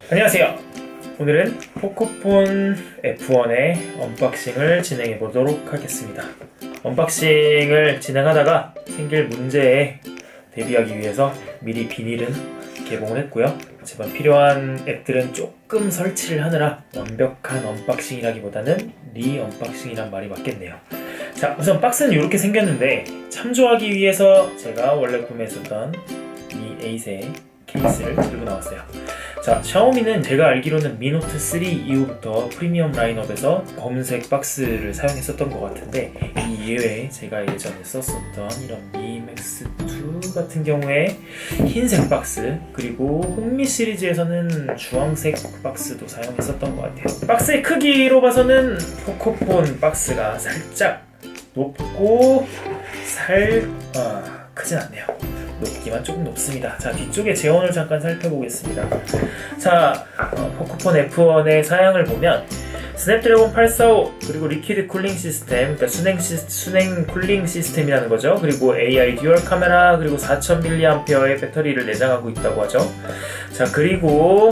안녕하세요. 오늘은 포코폰 F1의 언박싱을 진행해 보도록 하겠습니다. 언박싱을 진행하다가 생길 문제에 대비하기 위해서 미리 비닐은 개봉을 했고요. 하지만 필요한 앱들은 조금 설치를 하느라 완벽한 언박싱이라기보다는 리언박싱이란 말이 맞겠네요. 자, 우선 박스는 이렇게 생겼는데 참조하기 위해서 제가 원래 구매했었던 이 8의 케이스를 들고 나왔어요. 자, 샤오미는 제가 알기로는 미노트 3 이후부터 프리미엄 라인업에서 검은색 박스를 사용했었던 것 같은데, 이 이외에 제가 예전에 썼었던 이런 Mi Max 2 같은 경우에 흰색 박스, 그리고 홍미 시리즈에서는 주황색 박스도 사용했었던 것 같아요. 박스의 크기로 봐서는 포코폰 박스가 살짝 높고 크진 않네요. 높기만 조금 높습니다. 자, 뒤쪽에 제원을 잠깐 살펴보겠습니다. 자, 포코폰 F1의 사양을 보면 스냅드래곤 845 그리고 리퀴드 쿨링 시스템, 그러니까 순행 쿨링 시스템이라는 거죠. 그리고 AI 듀얼 카메라, 그리고 4000mAh의 배터리를 내장하고 있다고 하죠. 자, 그리고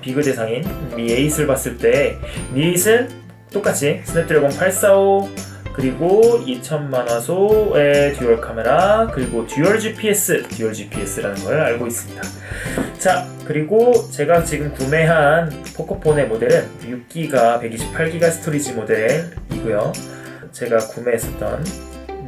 비교 대상인 Mi 8을 봤을 때 Mi 8은 똑같이 스냅드래곤 845 그리고 2000만 화소의 듀얼 카메라, 그리고 듀얼 GPS라는 걸 알고 있습니다. 자, 그리고 제가 지금 구매한 포코폰의 모델은 6기가 128기가 스토리지 모델이고요. 제가 구매했었던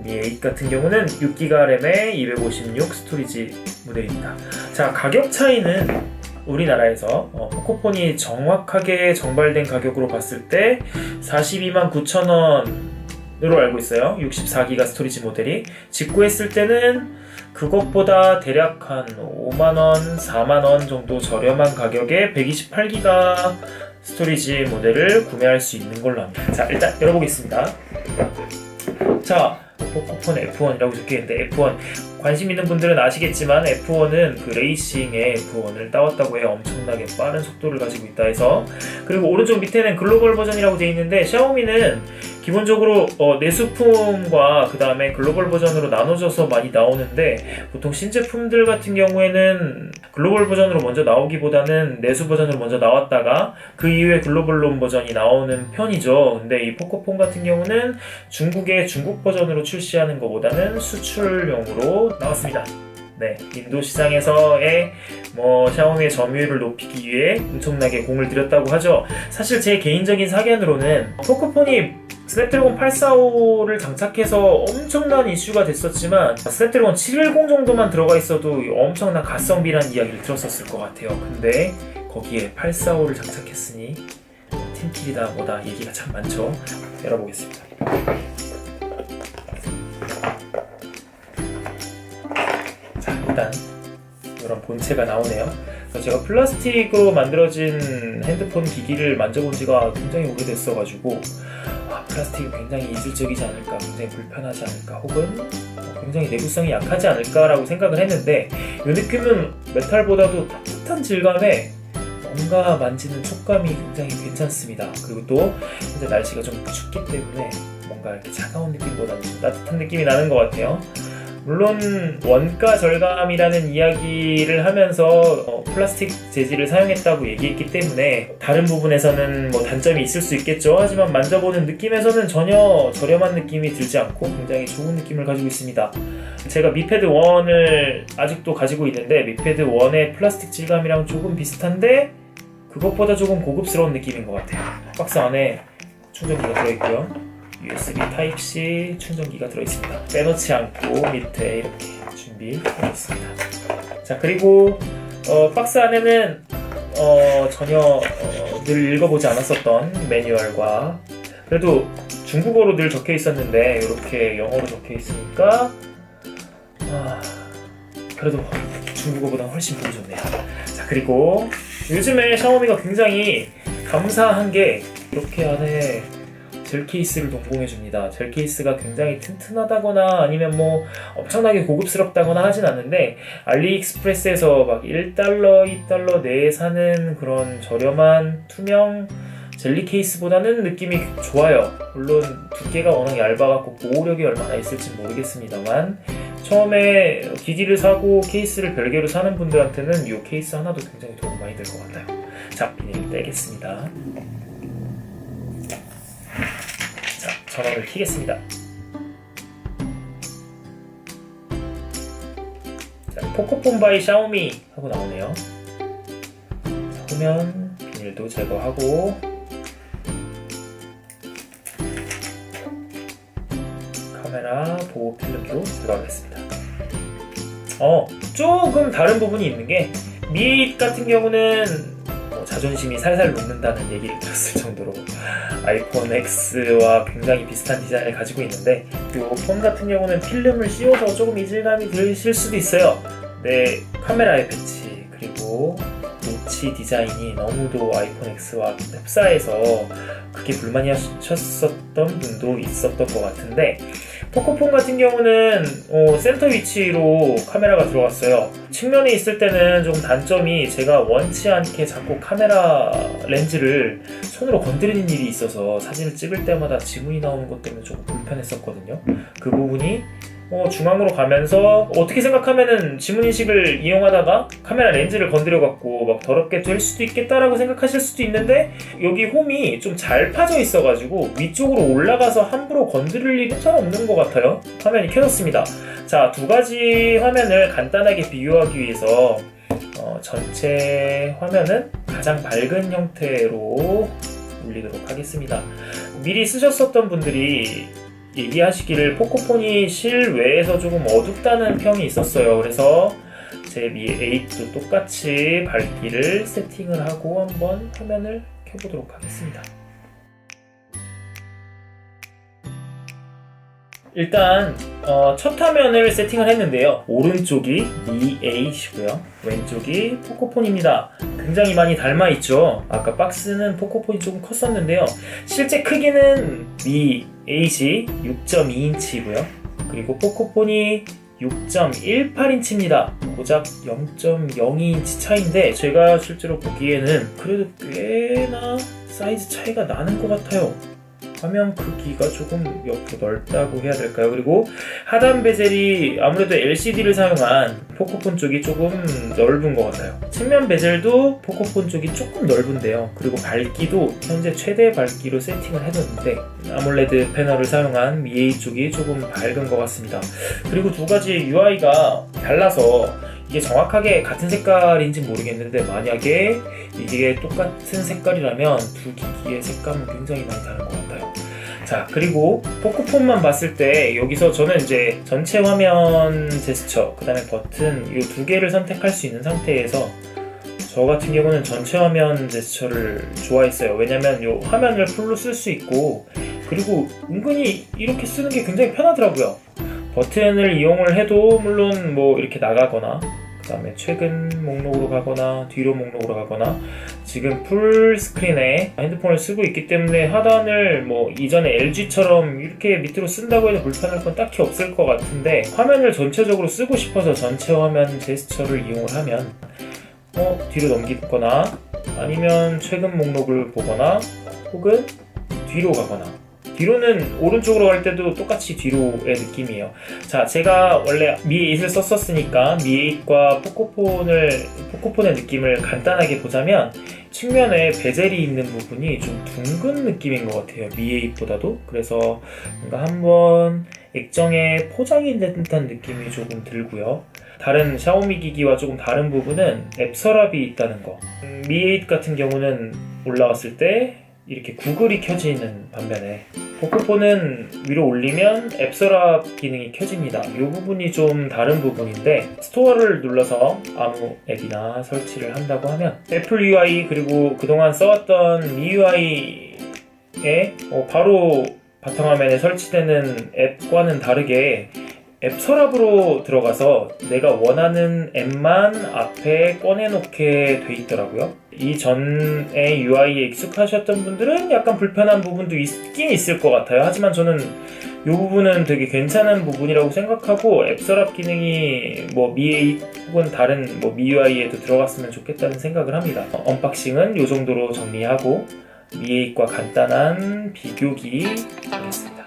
Mi 8 같은 경우는 6기가 램에 256 스토리지 모델입니다. 자, 가격 차이는 우리나라에서 포코폰이 정확하게 정발된 가격으로 봤을 때 429,000원 으로 알고 있어요. 64기가 스토리지 모델이 직구했을 때는 그것보다 대략 한 5만원, 4만원 정도 저렴한 가격에 128기가 스토리지 모델을 구매할 수 있는 걸로 합니다. 자, 일단 열어보겠습니다. 자, 포코폰 F1이라고 적혀있는데, F1 관심 있는 분들은 아시겠지만 F1은 그 레이싱의 F1을 따왔다고 해요. 엄청나게 빠른 속도를 가지고 있다 해서. 그리고 오른쪽 밑에는 글로벌 버전이라고 되어 있는데, 샤오미는 기본적으로 내수품과 그 다음에 글로벌 버전으로 나눠져서 많이 나오는데, 보통 신제품들 같은 경우에는 글로벌 버전으로 먼저 나오기보다는 내수 버전으로 먼저 나왔다가 그 이후에 글로벌 버전이 나오는 편이죠. 근데 이 포코폰 같은 경우는 중국의 중국 버전으로 출시하는 것보다는 수출용으로 나왔습니다. 네, 인도 시장에서의 샤오미의 점유율을 높이기 위해 엄청나게 공을 들였다고 하죠. 사실 제 개인적인 사견으로는 포코폰이 스냅드래곤 845를 장착해서 엄청난 이슈가 됐었지만 스냅드래곤 710 정도만 들어가 있어도 엄청난 가성비라는 이야기를 들었었을 것 같아요. 근데 거기에 845를 장착했으니 팀킬이다 뭐다 얘기가 참 많죠. 열어보겠습니다. 자, 일단 이런 본체가 나오네요. 제가 플라스틱으로 만들어진 핸드폰 기기를 만져본 지가 굉장히 오래됐어가지고 플라스틱이 굉장히 이질적이지 않을까, 굉장히 불편하지 않을까, 혹은 굉장히 내구성이 약하지 않을까라고 생각을 했는데, 이 느낌은 메탈보다도 따뜻한 질감에 뭔가 만지는 촉감이 굉장히 괜찮습니다. 그리고 또 이제 날씨가 좀 춥기 때문에 뭔가 이렇게 차가운 느낌보다는 좀 따뜻한 느낌이 나는 것 같아요. 물론 원가 절감이라는 이야기를 하면서 플라스틱 재질을 사용했다고 얘기했기 때문에 다른 부분에서는 단점이 있을 수 있겠죠. 하지만 만져보는 느낌에서는 전혀 저렴한 느낌이 들지 않고 굉장히 좋은 느낌을 가지고 있습니다. 제가 미패드 1을 아직도 가지고 있는데 미패드 1의 플라스틱 질감이랑 조금 비슷한데 그것보다 조금 고급스러운 느낌인 것 같아요. 박스 안에 충전기가 들어있고요. USB 타입C 충전기가 들어있습니다. 빼놓지 않고 밑에 이렇게 준비되어 있습니다. 자, 그리고 박스 안에는 전혀 늘 읽어보지 않았었던 매뉴얼과, 그래도 중국어로 늘 적혀 있었는데 이렇게 영어로 적혀 있으니까 그래도 중국어보다 훨씬 보기 좋네요. 자, 그리고 요즘에 샤오미가 굉장히 감사한 게 이렇게 안에 젤 케이스를 동봉해줍니다. 젤 케이스가 굉장히 튼튼하다거나 아니면 뭐 엄청나게 고급스럽다거나 하진 않는데 알리익스프레스에서 막 1달러, 2달러 내에 사는 그런 저렴한 투명 젤리 케이스보다는 느낌이 좋아요. 물론 두께가 워낙 얇아갖고 보호력이 얼마나 있을지 모르겠습니다만 처음에 기기를 사고 케이스를 별개로 사는 분들한테는 이 케이스 하나도 굉장히 도움 많이 될 것 같아요. 자, 비닐 떼겠습니다. 자, 전원을 켜겠습니다. 자, 포코폰 바이 샤오미 하고 나오네요. 자, 후면 비닐도 제거하고 카메라 보호 필름도 들어가겠습니다. 조금 다른 부분이 있는 게 미8 같은 경우는 자존심이 살살 녹는다는 얘기를 들었을 정도로 아이폰 X와 굉장히 비슷한 디자인을 가지고 있는데 이 폰 같은 경우는 필름을 씌워서 조금 이질감이 드실 수도 있어요. 네, 카메라의 배치 그리고 노치 디자인이 너무도 아이폰 X와 흡사해서 그게 불만이 하셨었던 분도 있었던 것 같은데 포코폰 같은 경우는 센터 위치로 카메라가 들어갔어요. 측면에 있을 때는 조금 단점이 제가 원치 않게 자꾸 카메라 렌즈를 손으로 건드리는 일이 있어서 사진을 찍을 때마다 지문이 나오는 것 때문에 조금 불편했었거든요. 그 부분이 중앙으로 가면서 어떻게 생각하면은 지문인식을 이용하다가 카메라 렌즈를 건드려갖고 막 더럽게 될 수도 있겠다라고 생각하실 수도 있는데 여기 홈이 좀 잘 파져 있어가지고 위쪽으로 올라가서 함부로 건드릴 일은 잘 없는 것 같아요. 화면이 켜졌습니다. 자, 두 가지 화면을 간단하게 비교하기 위해서 전체 화면은 가장 밝은 형태로 올리도록 하겠습니다. 미리 쓰셨었던 분들이 얘기하시기를 포코폰이 실외에서 조금 어둡다는 평이 있었어요. 그래서 제 미8도 똑같이 밝기를 세팅을 하고 한번 화면을 켜보도록 하겠습니다. 일단 첫 화면을 세팅을 했는데요. 오른쪽이 미8이고요. 왼쪽이 포코폰입니다. 굉장히 많이 닮아있죠. 아까 박스는 포코폰이 조금 컸었는데요. 실제 크기는 미8이 6.2인치이고요. 그리고 포코폰이 6.18인치입니다. 고작 0.02인치 차이인데 제가 실제로 보기에는 그래도 꽤나 사이즈 차이가 나는 것 같아요. 화면 크기가 조금 옆으로 넓다고 해야 될까요? 그리고 하단 베젤이 아무래도 LCD를 사용한 포코폰 쪽이 조금 넓은 것 같아요. 측면 베젤도 포코폰 쪽이 조금 넓은데요. 그리고 밝기도 현재 최대 밝기로 세팅을 해뒀는데 아몰레드 패널을 사용한 미8 쪽이 조금 밝은 것 같습니다. 그리고 두 가지 UI가 달라서 이게 정확하게 같은 색깔인지 모르겠는데 만약에 이게 똑같은 색깔이라면 두 기기의 색감은 굉장히 많이 다른 것 같아요. 자, 그리고 포코폰만 봤을 때 여기서 저는 이제 전체 화면 제스처 그 다음에 버튼 이 두 개를 선택할 수 있는 상태에서 저 같은 경우는 전체 화면 제스처를 좋아했어요. 왜냐면 이 화면을 풀로 쓸 수 있고 그리고 은근히 이렇게 쓰는 게 굉장히 편하더라고요. 버튼을 이용을 해도 물론 뭐 이렇게 나가거나 그 다음에 최근 목록으로 가거나 뒤로 목록으로 가거나 지금 풀 스크린에 핸드폰을 쓰고 있기 때문에 하단을 뭐 이전에 LG처럼 이렇게 밑으로 쓴다고 해서 불편할 건 딱히 없을 것 같은데 화면을 전체적으로 쓰고 싶어서 전체 화면 제스처를 이용을 하면 뒤로 넘기거나 아니면 최근 목록을 보거나 혹은 뒤로 가거나 뒤로는 오른쪽으로 갈 때도 똑같이 뒤로의 느낌이에요. 자, 제가 원래 미8을 썼었으니까 미8과 포코폰의 느낌을 간단하게 보자면 측면에 베젤이 있는 부분이 좀 둥근 느낌인 것 같아요. 미8보다도. 그래서 뭔가 한번 액정에 포장이 된 듯한 느낌이 조금 들고요. 다른 샤오미 기기와 조금 다른 부분은 앱 서랍이 있다는 거. 미8 같은 경우는 올라왔을 때 이렇게 구글이 켜지는 반면에 포코폰은 위로 올리면 앱 서랍 기능이 켜집니다. 이 부분이 좀 다른 부분인데 스토어를 눌러서 아무 앱이나 설치를 한다고 하면 애플 UI 그리고 그동안 써왔던 MIUI에 바로 바탕화면에 설치되는 앱과는 다르게 앱 서랍으로 들어가서 내가 원하는 앱만 앞에 꺼내놓게 돼 있더라고요. 이전에 UI에 익숙하셨던 분들은 약간 불편한 부분도 있긴 있을 것 같아요. 하지만 저는 이 부분은 되게 괜찮은 부분이라고 생각하고, 앱 서랍 기능이 뭐 Mi 혹은 다른 뭐 MIUI에도 들어갔으면 좋겠다는 생각을 합니다. 언박싱은 이 정도로 정리하고 Mi8과 간단한 비교기 하겠습니다.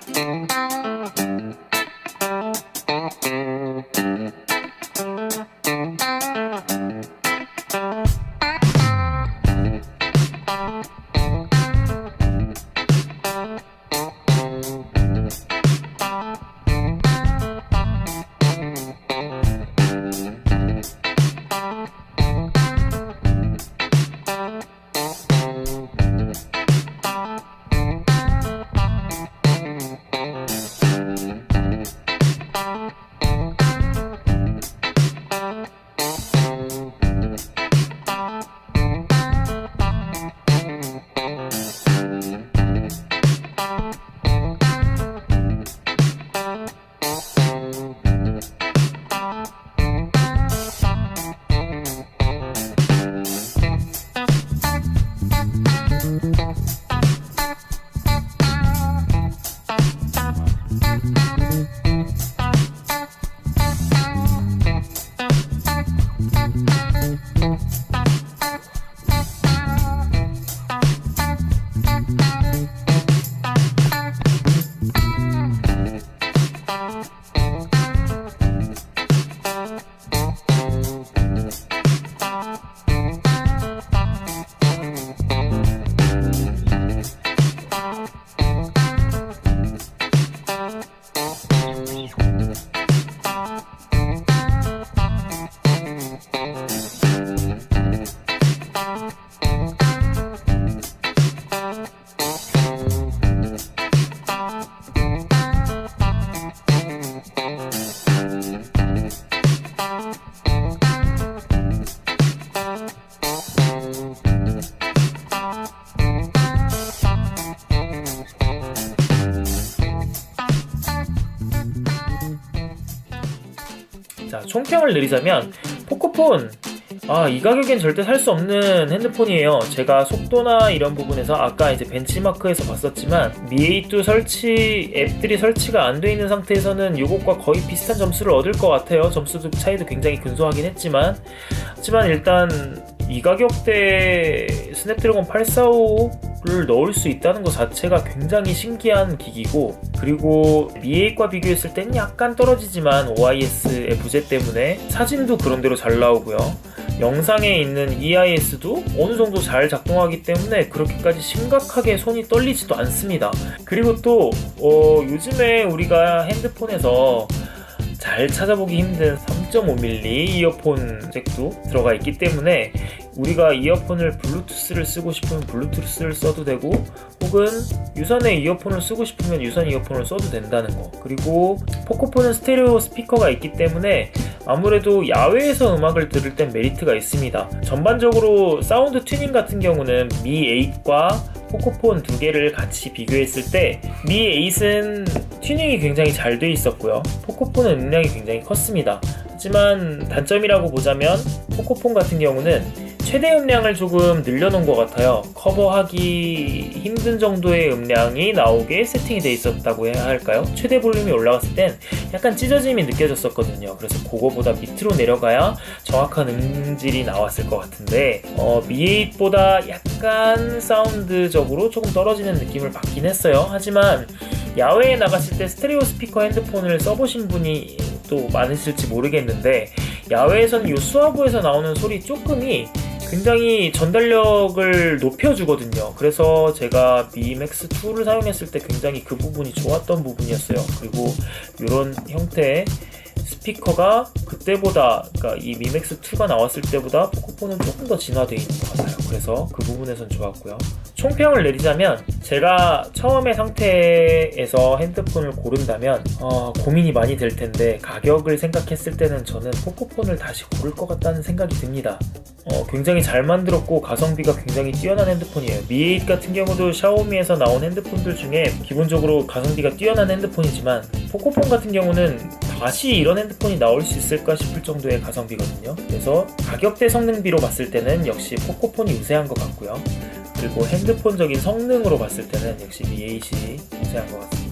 자, 총평을 내리자면 포코폰, 이 가격엔 절대 살 수 없는 핸드폰이에요. 제가 속도나 이런 부분에서 아까 이제 벤치마크에서 봤었지만 Mi8 설치 앱들이 설치가 안 돼 있는 상태에서는 이것과 거의 비슷한 점수를 얻을 것 같아요. 점수도 차이도 굉장히 근소하긴 했지만, 하지만 일단 이 가격대에 스냅드래곤 845를 넣을 수 있다는 것 자체가 굉장히 신기한 기기고, 그리고 Mi8과 비교했을 땐 약간 떨어지지만 OIS의 부재 때문에 사진도 그런대로 잘 나오고요. 영상에 있는 EIS도 어느 정도 잘 작동하기 때문에 그렇게까지 심각하게 손이 떨리지도 않습니다. 그리고 또 요즘에 우리가 핸드폰에서 잘 찾아보기 힘든 3.5mm 이어폰 잭도 들어가 있기 때문에 우리가 이어폰을 블루투스를 쓰고 싶으면 블루투스를 써도 되고, 혹은 유선의 이어폰을 쓰고 싶으면 유선 이어폰을 써도 된다는 거. 그리고 포코폰은 스테레오 스피커가 있기 때문에 아무래도 야외에서 음악을 들을 땐 메리트가 있습니다. 전반적으로 사운드 튜닝 같은 경우는 Mi8과 포코폰 두 개를 같이 비교했을 때 Mi8은 튜닝이 굉장히 잘 돼 있었고요, 포코폰은 음량이 굉장히 컸습니다. 하지만 단점이라고 보자면 포코폰 같은 경우는 최대 음량을 조금 늘려놓은 것 같아요. 커버하기 힘든 정도의 음량이 나오게 세팅이 돼 있었다고 해야 할까요? 최대 볼륨이 올라갔을 땐 약간 찢어짐이 느껴졌었거든요. 그래서 그거보다 밑으로 내려가야 정확한 음질이 나왔을 것 같은데 Mi8보다 약간 사운드적으로 조금 떨어지는 느낌을 받긴 했어요. 하지만 야외에 나갔을 때 스테레오 스피커 핸드폰을 써보신 분이 또 많으실지 모르겠는데, 야외에서는 이 수화부에서 나오는 소리 조금이 굉장히 전달력을 높여주거든요. 그래서 제가 Mi Max 2를 사용했을 때 굉장히 그 부분이 좋았던 부분이었어요. 그리고 이런 형태의 스피커가 그때보다, 그러니까 이 Mi Max 2가 나왔을 때보다 포코폰은 조금 더 진화되어 있는 것 같아요. 그래서 그 부분에선 좋았고요. 총평을 내리자면, 제가 처음의 상태에서 핸드폰을 고른다면 고민이 많이 될 텐데, 가격을 생각했을 때는 저는 포코폰을 다시 고를 것 같다는 생각이 듭니다. 굉장히 잘 만들었고 가성비가 굉장히 뛰어난 핸드폰이에요. Mi8 같은 경우도 샤오미에서 나온 핸드폰들 중에 기본적으로 가성비가 뛰어난 핸드폰이지만, 포코폰 같은 경우는 다시 이런 핸드폰이 나올 수 있을까 싶을 정도의 가성비거든요. 그래서 가격 대 성능비로 봤을 때는 역시 포코폰이 우세한 것 같고요. 그리고 핸드폰적인 성능으로 봤을 때는 역시 V8이 우세한 것 같습니다.